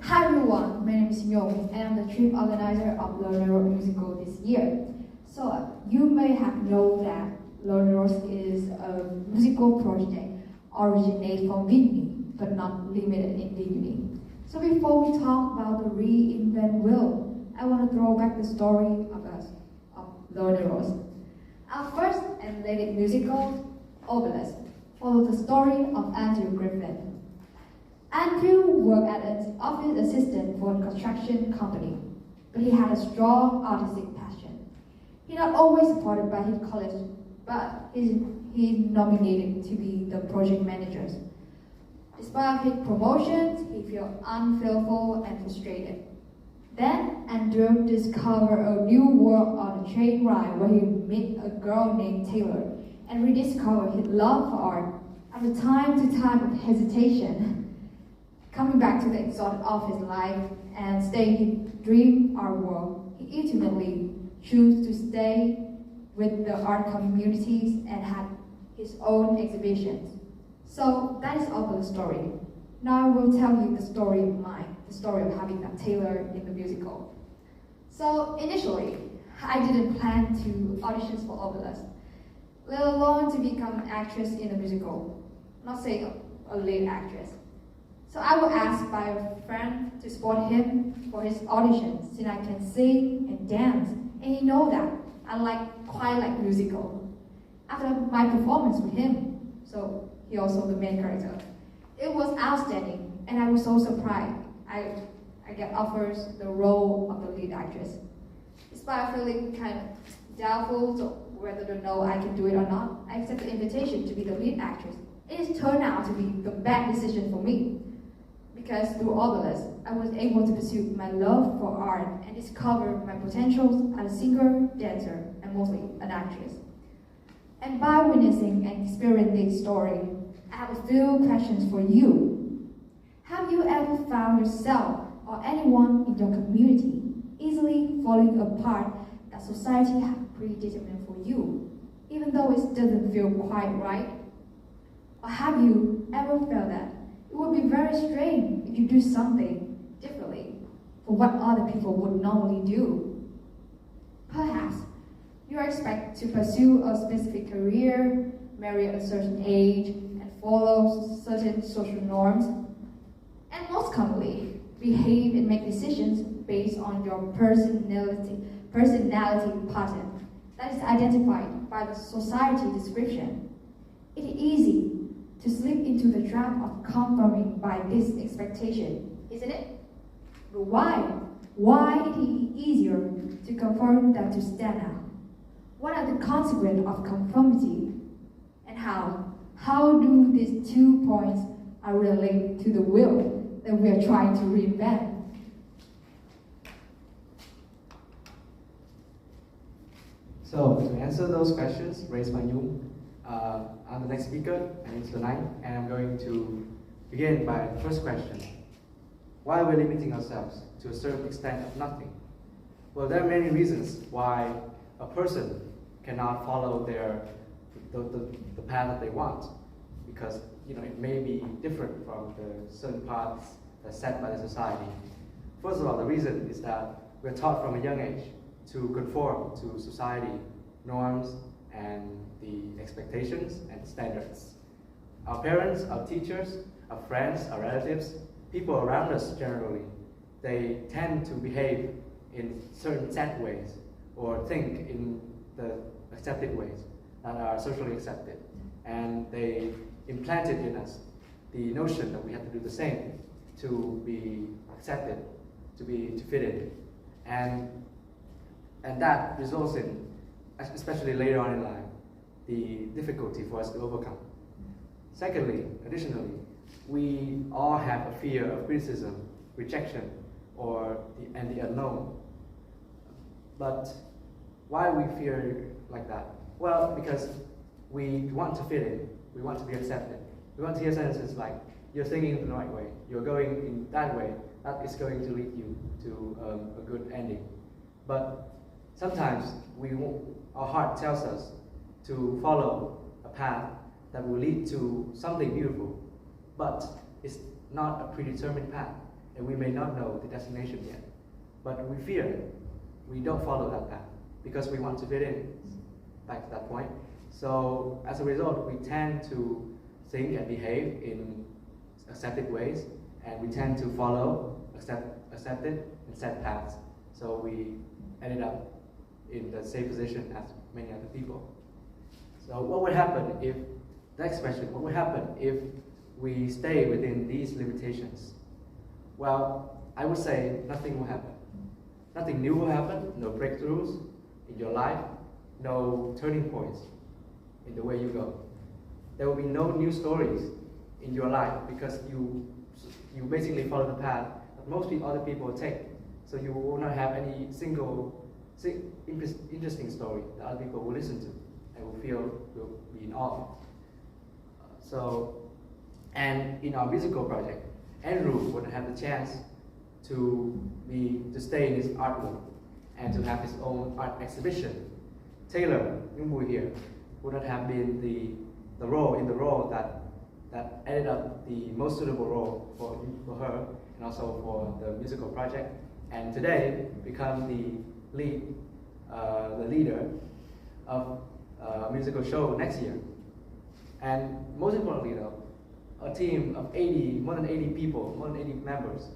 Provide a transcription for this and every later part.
Hi everyone, my name is Chung and I'm the trip organizer of Learner Musical this year. So you may have known that Learners is a musical project originated from VinUniversity, but not limited in VinUniversity. So before we talk about the reinvent wheel, I want to throw back the story of us, of Learners. Our first and latest musical, Obelisk, followed the story of Andrew Griffin. Andrew worked as an office assistant for a construction company, but he had a strong artistic passion. He not always supported by his college, but he's nominated to be the project manager. Despite his promotions, he felt unfulfilled and frustrated. Then Andrew discovered a new world on a train ride where he met a girl named Taylor and rediscovered his love for art. After time to time of hesitation, coming back to the exhausted office life and staying his dream art world, he ultimately chose to stay with the art communities and had his own exhibitions. So that is all the story. Now I will tell you the story of mine, the story of having that Taylor in the musical. So initially, I didn't plan to auditions for Obelisk, let alone to become an actress in a musical, not say a lead actress. So I was asked by a friend to support him for his auditions, since I can sing and dance, and he knows that I quite like musical. After my performance with him, so he also the main character, it was outstanding, and I was so surprised. I get offers the role of the lead actress. Despite feeling kind of doubtful so whether to know I can do it or not, I accept the invitation to be the lead actress. It has turned out to be the best decision for me, because through Obelisk, I was able to pursue my love for art and discover my potentials as a singer, dancer, and mostly an actress. And by witnessing and experiencing this story, I have a few questions for you. Have you ever found yourself or anyone in your community easily falling apart that society has predetermined for you, even though it doesn't feel quite right? Or have you ever felt that it would be very strange if you do something differently from what other people would normally do? Perhaps you are expected to pursue a specific career, marry at a certain age, and follow certain social norms, and most commonly, behave and make decisions based on your personality pattern that is identified by the society description. It is easy to slip into the trap of conforming by this expectation, isn't it? But why? Why it is easier to conform than to stand out? What are the consequences of conformity? And how do these 2 points are related to the will that we are trying to reinvent? So to answer those questions raised by you, I'm the next speaker, my name is Hanoi, and I'm going to begin by the first question. Why are we limiting ourselves to a certain extent of nothing? Well, there are many reasons why a person cannot follow the path that they want, because it may be different from the certain paths that's set by the society. First of all, the reason is that we're taught from a young age to conform to society norms and the expectations and standards. Our parents, our teachers, our friends, our relatives, people around us generally, they tend to behave in certain set ways or think in the accepted ways that are socially accepted. And they implanted in us the notion that we have to do the same to be accepted, to fit in. And that results in, especially later on in life, the difficulty for us to overcome. Secondly, additionally, we all have a fear of criticism, rejection, and the unknown. But why we fear like that? Well, because we want to fit in, we want to be accepted. We want to hear sentences like, you're thinking in the right way, you're going in that way, that is going to lead you to a good ending. But sometimes our heart tells us to follow a path that will lead to something beautiful, but it's not a predetermined path. and we may not know the destination yet. But we fear we don't follow that path because we want to fit in, back to that point. So as a result, we tend to think and behave in accepted ways, and we tend to follow accepted and set paths. So we ended up in the same position as many other people. So what would happen if, next question, what would happen if we stay within these limitations? Well, I would say nothing will happen. Nothing new will happen, no breakthroughs in your life, no turning points in the way you go. There will be no new stories in your life because you basically follow the path that most other people take. So you will not have any single interesting story that other people will listen to and will be in awe. And in our musical project, Andrew would have the chance to stay in his art room and to have his own art exhibition. Taylor, Nhung here, would not have been the role that ended up the most suitable role for her and also for the musical project, and today become the leader of a musical show next year. And most importantly though, a team of more than 80 people, more than 80 members,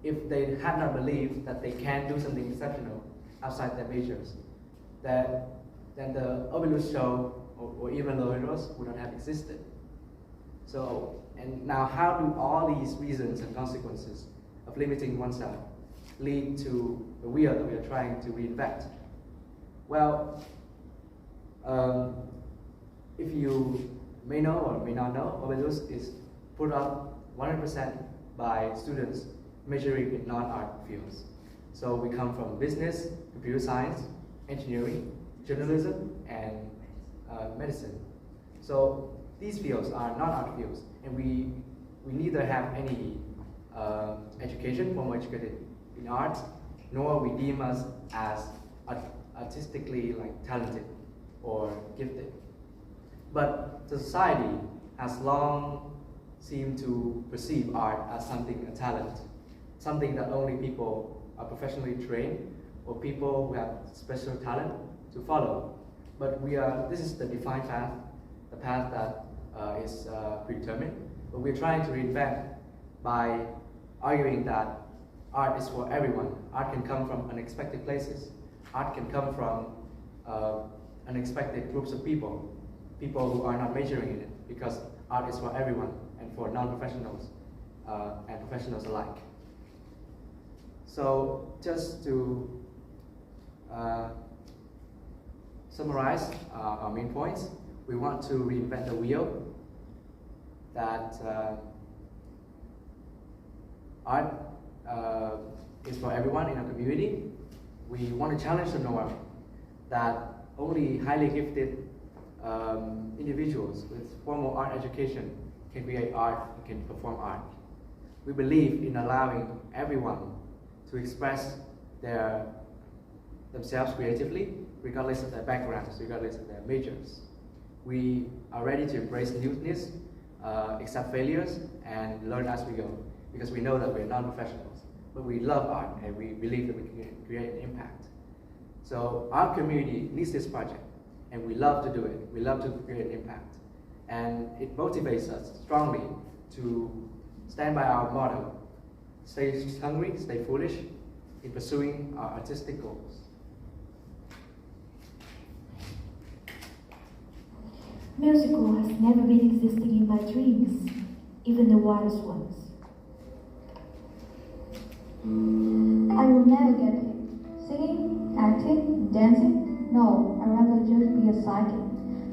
if they had not believed that they can do something exceptional outside their majors, then the Obilus show or even Loiros would not have existed. So, and now how do all these reasons and consequences of limiting oneself lead to the wheel that we are trying to reinvent? Well, if you may know or may not know, Obilus is put up 100% by students majoring in non-art fields. So we come from business, computer science, engineering, journalism, and medicine. So these fields are non-art fields, and we neither have any formal educated in art, nor we deem us as artistically talented or gifted. But society has long seemed to perceive art as something, a talent, something that only people are professionally trained or people who have special talent to follow. But this is the defined path, the path that is predetermined. But we're trying to reinvent by arguing that art is for everyone. Art can come from unexpected places. Art can come from unexpected groups of people who are not majoring in it, because art is for everyone and for non-professionals and professionals alike. So just to summarize our main points, we want to reinvent the wheel, that art is for everyone in our community. We want to challenge the norm that only highly gifted individuals with formal art education can create art and can perform art. We believe in allowing everyone to express themselves creatively, regardless of their backgrounds, regardless of their majors. We are ready to embrace newness, accept failures, and learn as we go, because we know that we're non-professionals, but we love art and we believe that we can create an impact. So our community needs this project, and we love to do it. We love to create an impact. And it motivates us strongly to stand by our motto: stay hungry, stay foolish, in pursuing our artistic goals. Musical has never been existing in my dreams, even the wildest ones. I will never get it. Singing, acting, dancing? No, I'd rather just be a psychic.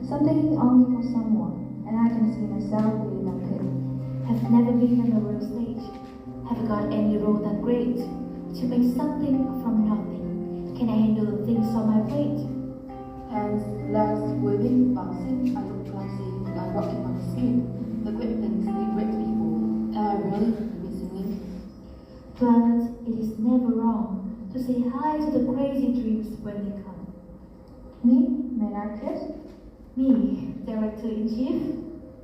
Something only for someone, and I can see myself being a kid. Have never been on the world stage. Haven't got any role that great. To make something from nothing. Can I handle the things on my plate? Hands, legs, waving, bouncing, I look clumsy, I'm rocking on the skin. The great things need great people. Am I really singing? But it is never wrong to say hi to the crazy dreams when they come. Me, main actress. Me, director-in-chief.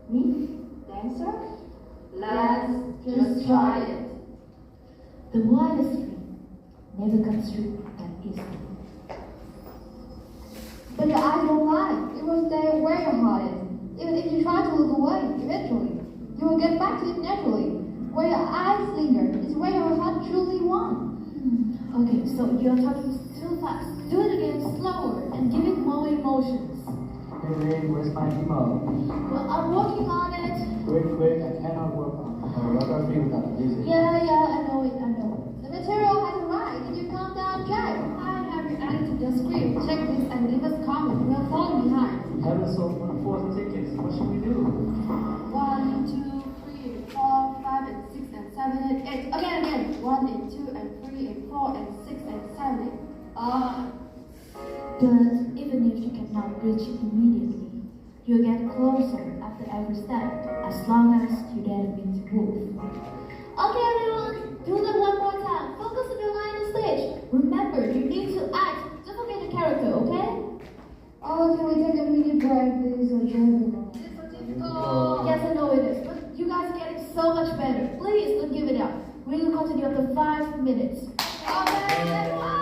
Me, dancer. Let's just try it. The widest stream never comes through that easily. But your eyes don't lie. It will stay where your heart is. Even if you try to look away, eventually, you will get back to it naturally. Where your eyes linger is where your heart truly wants. Okay, so you're talking too fast. Do it again, slower, and give it more emotions. Hey, where's my email? Well, I'm working on it. Quick, I cannot work on it. What are you without music? Yeah, I know it. The material has arrived. Did you come down, Jack? I have you added to the script. Check this and leave us comment. We are falling behind. We haven't sold 1/4 tickets. What should we do? 1, 2, 3, 4, 5, and 6, and 7, and 8. Again. 1, and 2, and 3, and 4, and 6, and 7. But even if you cannot reach it immediately, you'll get closer after every step, as long as you dare to move. Okay, everyone, do that one more time. Focus on your line on stage. Remember, you need to act. Don't forget the character, okay? Oh, can we take a mini break? This is a journey. Yes, I know it is, but you guys are getting so much better. Please don't give it up. We will continue after 5 minutes. Okay, bye.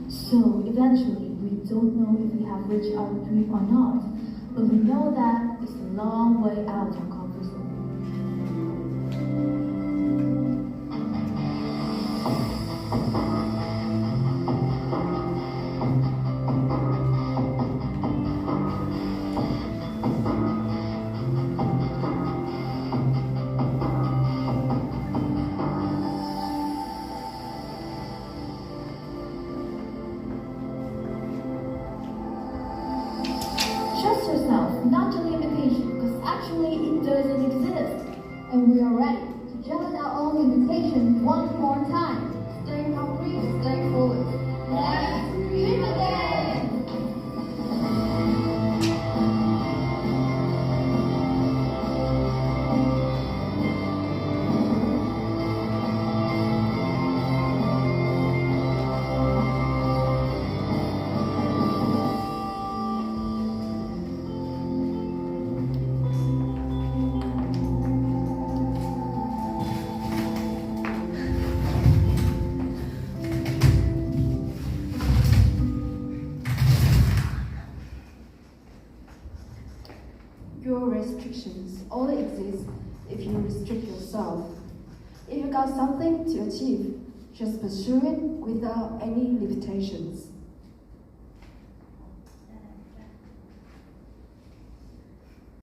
So eventually, we don't know if we have reached our dream or not, but we know that it's a long way out of our comfort zone. Trust yourself, not your limitation, because actually it doesn't exist. And we are ready to challenge our own limitation one more time. Stay hungry, stay foolish. Let's dream again! Your restrictions only exist if you restrict yourself. If you got something to achieve, just pursue it without any limitations.